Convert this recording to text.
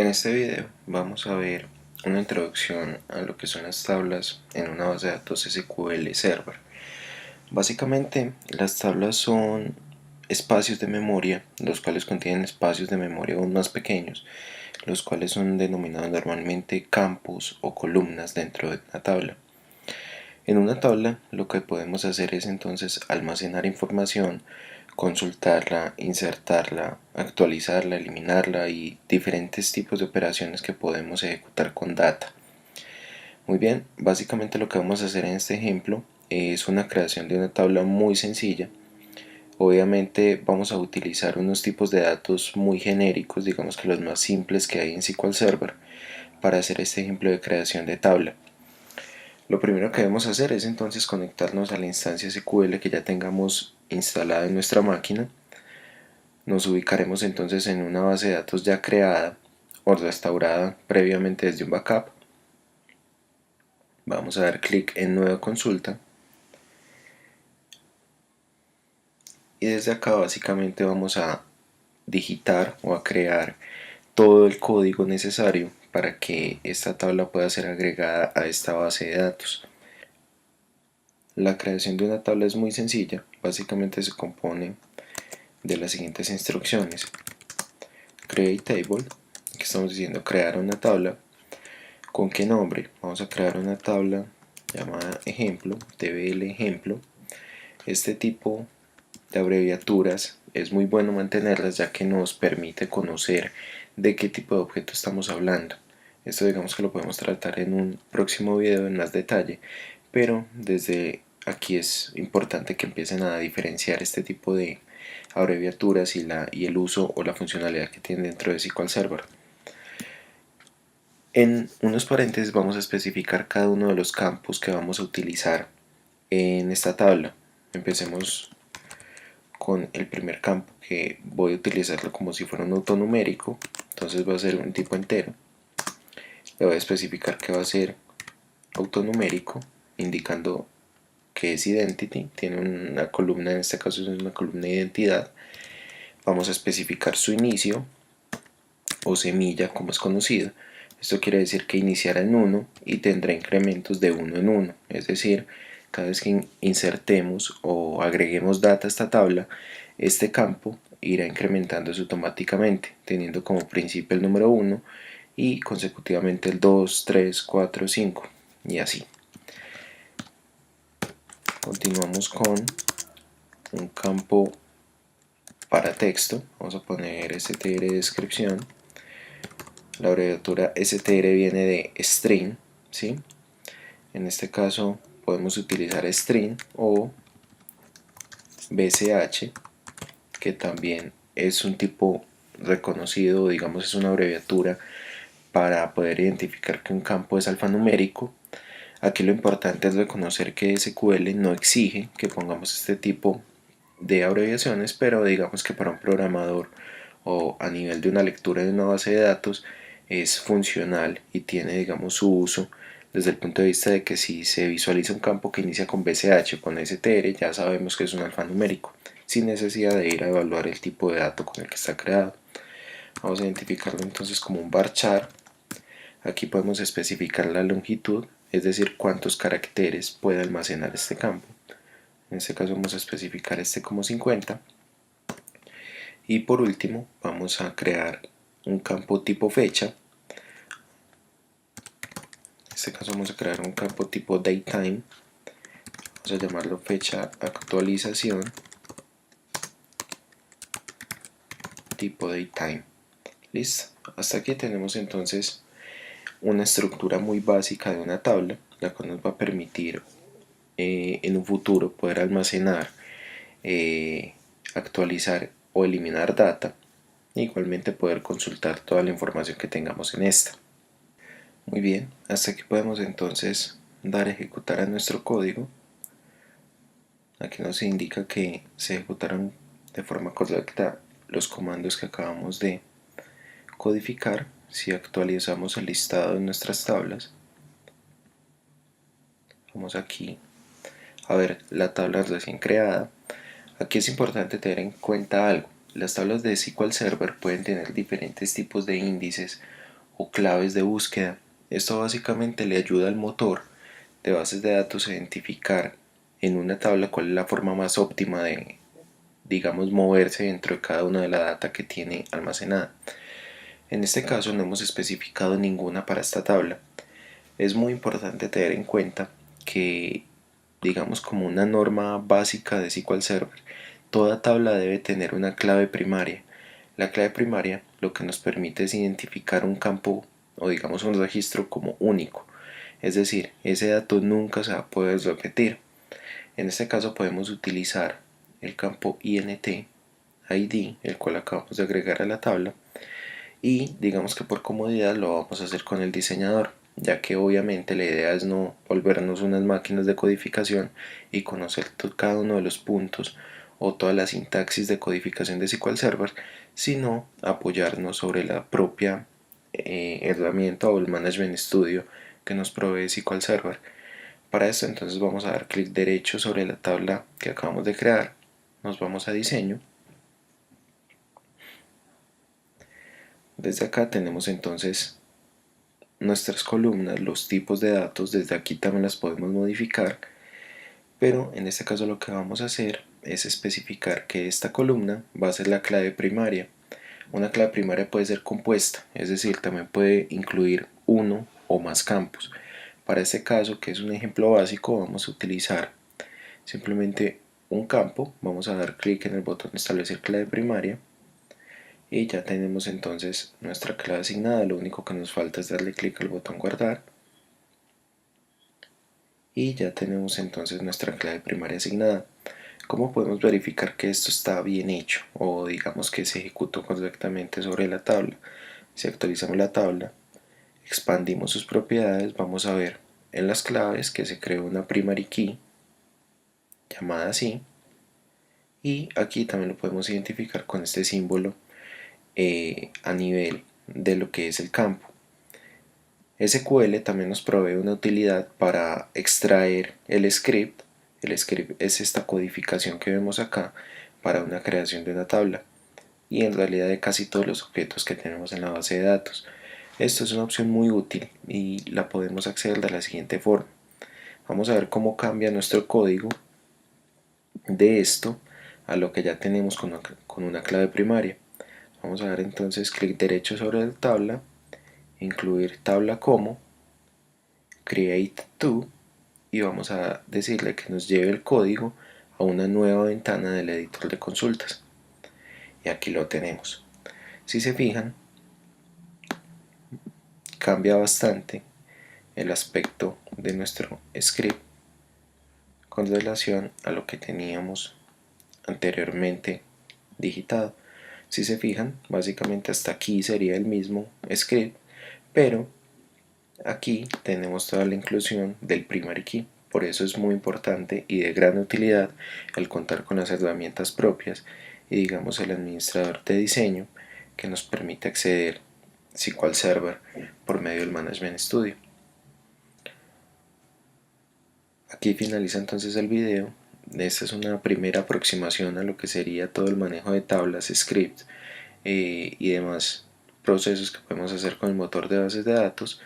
En este video vamos a ver una introducción a lo que son las tablas en una base de datos SQL Server. Básicamente las tablas son espacios de memoria, los cuales contienen espacios de memoria aún más pequeños, los cuales son denominados normalmente campos o columnas dentro de una tabla. En una tabla lo que podemos hacer es entonces almacenar información, consultarla, insertarla, actualizarla, eliminarla y diferentes tipos de operaciones que podemos ejecutar con data. Muy bien, básicamente lo que vamos a hacer en este ejemplo es una creación de una tabla muy sencilla. Obviamente vamos a utilizar unos tipos de datos muy genéricos, digamos que los más simples que hay en SQL Server, para hacer este ejemplo de creación de tabla. Lo primero que debemos hacer es entonces conectarnos a la instancia SQL que ya tengamos instalada en nuestra máquina. Nos ubicaremos entonces en una base de datos ya creada o restaurada previamente desde un backup. Vamos a dar clic en nueva consulta y desde acá básicamente vamos a digitar o a crear todo el código necesario para que esta tabla pueda ser agregada a esta base de datos. La creación de una tabla es muy sencilla, básicamente se compone de las siguientes instrucciones: create table, que estamos diciendo crear una tabla. ¿Con qué nombre? Vamos a crear una tabla llamada ejemplo, tbl ejemplo. Este tipo de abreviaturas es muy bueno mantenerlas, ya que nos permite conocer de qué tipo de objeto estamos hablando. Esto digamos que lo podemos tratar en un próximo video en más detalle, pero desde aquí es importante que empiecen a diferenciar este tipo de abreviaturas y el uso o la funcionalidad que tiene dentro de SQL Server. En unos paréntesis vamos a especificar cada uno de los campos que vamos a utilizar en esta tabla. Empecemos con el primer campo, que voy a utilizarlo como si fuera un autonumérico, entonces va a ser un tipo entero. Le voy a especificar que va a ser autonumérico, indicando que es identity, tiene una columna, en este caso es una columna de identidad. Vamos a especificar su inicio o semilla, como es conocido. Esto quiere decir que iniciará en 1 y tendrá incrementos de 1 en 1, es decir, cada vez que insertemos o agreguemos data a esta tabla, este campo irá incrementándose automáticamente, teniendo como principio el número 1 y consecutivamente el 2, 3, 4, 5 y así. Continuamos con un campo para texto, vamos a poner str descripción. La abreviatura str viene de string, ¿sí? En este caso podemos utilizar string o bsh, que también es un tipo reconocido, digamos es una abreviatura para poder identificar que un campo es alfanumérico. Aquí lo importante es reconocer que SQL no exige que pongamos este tipo de abreviaciones, pero digamos que para un programador o a nivel de una lectura de una base de datos es funcional y tiene, digamos, su uso desde el punto de vista de que si se visualiza un campo que inicia con BCH o con STR, ya sabemos que es un alfanumérico, sin necesidad de ir a evaluar el tipo de dato con el que está creado. Vamos a identificarlo entonces como un varchar. Aquí podemos especificar la longitud, es decir, cuántos caracteres puede almacenar este campo. En este caso vamos a especificar este como 50. Y por último vamos a crear un campo tipo fecha. En este caso vamos a crear un campo tipo datetime. Vamos a llamarlo fecha actualización tipo datetime. Listo. Hasta aquí tenemos entonces una estructura muy básica de una tabla, la cual nos va a permitir en un futuro poder almacenar, actualizar o eliminar data, e igualmente poder consultar toda la información que tengamos en esta. Muy bien, hasta aquí podemos entonces dar a ejecutar a nuestro código. Aquí nos indica que se ejecutaron de forma correcta los comandos que acabamos de codificar. Si actualizamos el listado de nuestras tablas, vamos aquí a ver la tabla recién creada. Aquí es importante tener en cuenta algo: las tablas de SQL Server pueden tener diferentes tipos de índices o claves de búsqueda. Esto básicamente le ayuda al motor de bases de datos a identificar en una tabla cuál es la forma más óptima de, digamos, moverse dentro de cada una de la data que tiene almacenada. En este caso no hemos especificado ninguna para esta tabla. Es muy importante tener en cuenta que, digamos, como una norma básica de SQL Server, toda tabla debe tener una clave primaria. La clave primaria lo que nos permite es identificar un campo o digamos un registro como único, es decir, ese dato nunca se va a poder repetir. En este caso podemos utilizar el campo int id, el cual acabamos de agregar a la tabla, y digamos que por comodidad lo vamos a hacer con el diseñador, ya que obviamente la idea es no volvernos unas máquinas de codificación y conocer cada uno de los puntos o toda la sintaxis de codificación de SQL Server, sino apoyarnos sobre la propia herramienta o el Management Studio que nos provee SQL Server. Para esto entonces vamos a dar clic derecho sobre la tabla que acabamos de crear, nos vamos a diseño. Desde acá tenemos entonces nuestras columnas, los tipos de datos, desde aquí también las podemos modificar, pero en este caso lo que vamos a hacer es especificar que esta columna va a ser la clave primaria. Una clave primaria puede ser compuesta, es decir, también puede incluir uno o más campos. Para este caso, que es un ejemplo básico, vamos a utilizar simplemente un campo, vamos a dar clic en el botón establecer clave primaria y ya tenemos entonces nuestra clave asignada. Lo único que nos falta es darle clic al botón guardar y ya tenemos entonces nuestra clave primaria asignada. ¿Cómo podemos verificar que esto está bien hecho o digamos que se ejecutó correctamente sobre la tabla? Si actualizamos la tabla, expandimos sus propiedades, vamos a ver en las claves que se creó una primary key llamada así, y aquí también lo podemos identificar con este símbolo a nivel de lo que es el campo. SQL también nos provee una utilidad para extraer el script. El script es esta codificación que vemos acá para una creación de una tabla y en realidad de casi todos los objetos que tenemos en la base de datos. Esto es una opción muy útil y la podemos acceder de la siguiente forma. Vamos a ver cómo cambia nuestro código de esto a lo que ya tenemos con una clave primaria. Vamos a dar entonces clic derecho sobre la tabla, incluir tabla como, create to, y vamos a decirle que nos lleve el código a una nueva ventana del editor de consultas. Y aquí lo tenemos. Si se fijan, cambia bastante el aspecto de nuestro script con relación a lo que teníamos anteriormente digitado. Si se fijan, básicamente hasta aquí sería el mismo script, pero aquí tenemos toda la inclusión del primary key. Por eso es muy importante y de gran utilidad el contar con las herramientas propias y digamos el administrador de diseño que nos permite acceder SQL Server por medio del Management Studio. Aquí finaliza entonces el video. Esta es una primera aproximación a lo que sería todo el manejo de tablas, scripts y demás procesos que podemos hacer con el motor de bases de datos.